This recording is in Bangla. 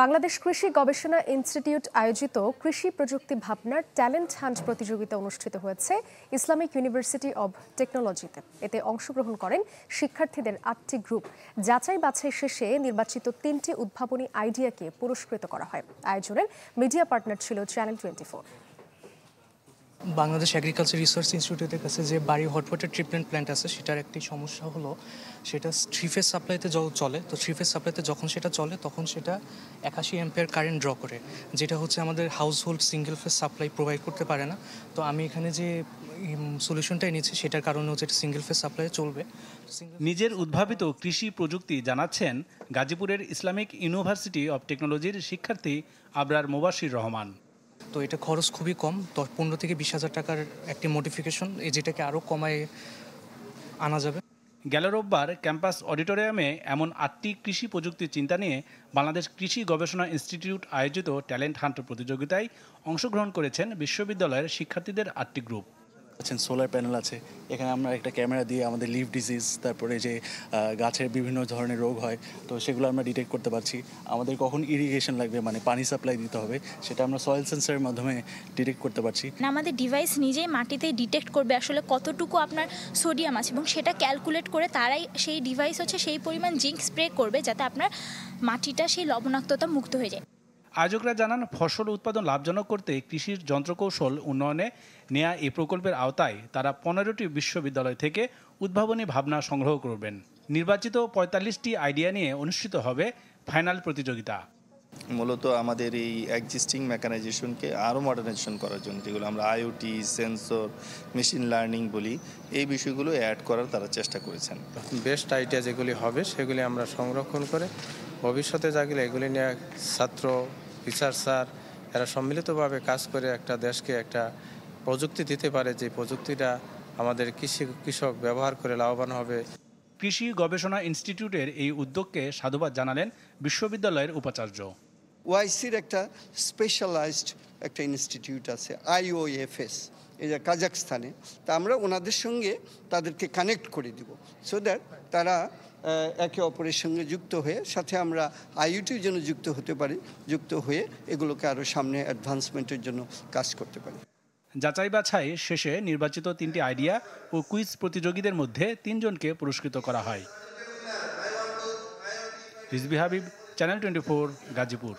বাংলাদেশ কৃষি গবেষণা ইনস্টিটিউট আয়োজিত কৃষি প্রযুক্তি ভাবনার ট্যালেন্ট হান্ট প্রতিযোগিতা অনুষ্ঠিত হয়েছে ইসলামিক ইউনিভার্সিটি অব টেকনোলজিতে। এতে অংশগ্রহণ করেন শিক্ষার্থীদের ৮টি গ্রুপ। যাচাই বাছাই শেষে নির্বাচিত ৩টি উদ্ভাবনী আইডিয়াকে পুরস্কৃত করা হয়। আয়োজনের মিডিয়া পার্টনার ছিল চ্যানেল 24। বাংলাদেশ এগ্রিকালচার রিসার্চ ইনস্টিটিউটের কাছে যে বাড়ি হট ওয়াটার ট্রিটমেন্ট প্ল্যান্ট আছে, সেটার একটি সমস্যা হলো সেটা থ্রি ফেজ সাপ্লাইতে চলে। তো থ্রি ফেজ সাপ্লাইতে যখন সেটা চলে তখন সেটা 81 অ্যাম্পিয়ার কারেন্ট ড্র করে, যেটা হচ্ছে আমাদের house hold single phase supply provide করতে পারে না। তো আমি এখানে যে সলিউশনটা এনেছি সেটার কারণে হচ্ছে এটা সিঙ্গেল ফেজ সাপ্লাই চলবে। নিজের উদ্ভাবিত কৃষি প্রযুক্তি জানাচ্ছেন গাজীপুরের ইসলামিক ইউনিভার্সিটি অব টেকনোলজির শিক্ষার্থী আবরার মোবাশির রহমান। তো এটা খরচ খুবই কম, 15 থেকে 20,000 টাকার একটি মডিফিকেশন, যেটাকে আরও কমায় আনা যাবে। গেল রোববার ক্যাম্পাস অডিটোরিয়ামে এমন 8টি কৃষি প্রযুক্তির চিন্তা নিয়ে বাংলাদেশ কৃষি গবেষণা ইনস্টিটিউট আয়োজিত ট্যালেন্ট হান্ট প্রতিযোগিতায় অংশগ্রহণ করেছেন বিশ্ববিদ্যালয়ের শিক্ষার্থীদের 8টি গ্রুপ। সোলার প্যানেল আছে, এখানে আমরা একটা ক্যামেরা দিয়ে আমাদের লিফ ডিজিজ, তারপরে যে গাছের বিভিন্ন ধরনের রোগ হয় তো সেগুলো আমরা ডিটেক্ট করতে পারছি। আমাদের কখন ইরিগেশন লাগবে, মানে পানি সাপ্লাই দিতে হবে, সেটা আমরা সয়েল সেন্সরের মাধ্যমে ডিটেক্ট করতে পারছি। আমাদের ডিভাইস নিজেই মাটিতে ডিটেক্ট করবে আসলে কতটুকু আপনার সোডিয়াম আছে এবং সেটা ক্যালকুলেট করে তারাই সেই ডিভাইস হচ্ছে সেই পরিমাণ জিঙ্ক স্প্রে করবে যাতে আপনার মাটিটা সেই লবণাক্ততা মুক্ত হয়ে যায়। আয়োজকরা জানান, ফসল উৎপাদন লাভজনক করতে কৃষির যন্ত্রকৌশল উন্নয়নে নেয়া এই প্রকল্পের আওতায় তারা 15টি বিশ্ববিদ্যালয় থেকে উদ্ভাবনী ভাবনা সংগ্রহ করবেন। নির্বাচিত 45টি আইডিয়া নিয়ে অনুষ্ঠিত হবে ফাইনাল প্রতিযোগিতা। মূলত আমাদের এই এক্সিস্টিং মেকানাইজেশনকে আরও মডার্নাইজেশন করার জন্য, যেগুলো আমরা আইওটি, সেন্সর, মেশিন লার্নিং বলি, এই বিষয়গুলো অ্যাড করার তারা চেষ্টা করেছেন। বেস্ট আইডিয়া যেগুলি হবে সেগুলি আমরা সংরক্ষণ করে ভবিষ্যতে যেগুলো এগুলি নিয়ে ছাত্র, রিসার্চার এরা সম্মিলিতভাবে কাজ করে একটা দেশকে একটা প্রযুক্তি দিতে পারে, যে প্রযুক্তিটা আমাদের কৃষক ব্যবহার করে লাভবান হবে। কৃষি গবেষণা ইনস্টিটিউটের এই উদ্যোগকে সাধুবাদ জানালেন বিশ্ববিদ্যালয়ের উপাচার্য। ওআইসির একটা স্পেশালাইজড একটা ইনস্টিটিউট আছে IOFS, এটা কাজাখস্তানে। তা আমরা ওনাদের সঙ্গে তাদেরকে কানেক্ট করে দিব, সো দ্যাট তারা একে অপরের সঙ্গে যুক্ত হয়ে, সাথে আমরা আইওটির জন্য যুক্ত হতে পারি, যুক্ত হয়ে এগুলোকে আরও সামনে অ্যাডভান্সমেন্টের জন্য কাজ করতে পারি। যাচাই বাছাই শেষে নির্বাচিত 3টি আইডিয়া ও কুইজ প্রতিযোগীদের মধ্যে 3 জনকে পুরস্কৃত করা হয়। রিজভী হাবিব, চ্যানেল 24, গাজীপুর।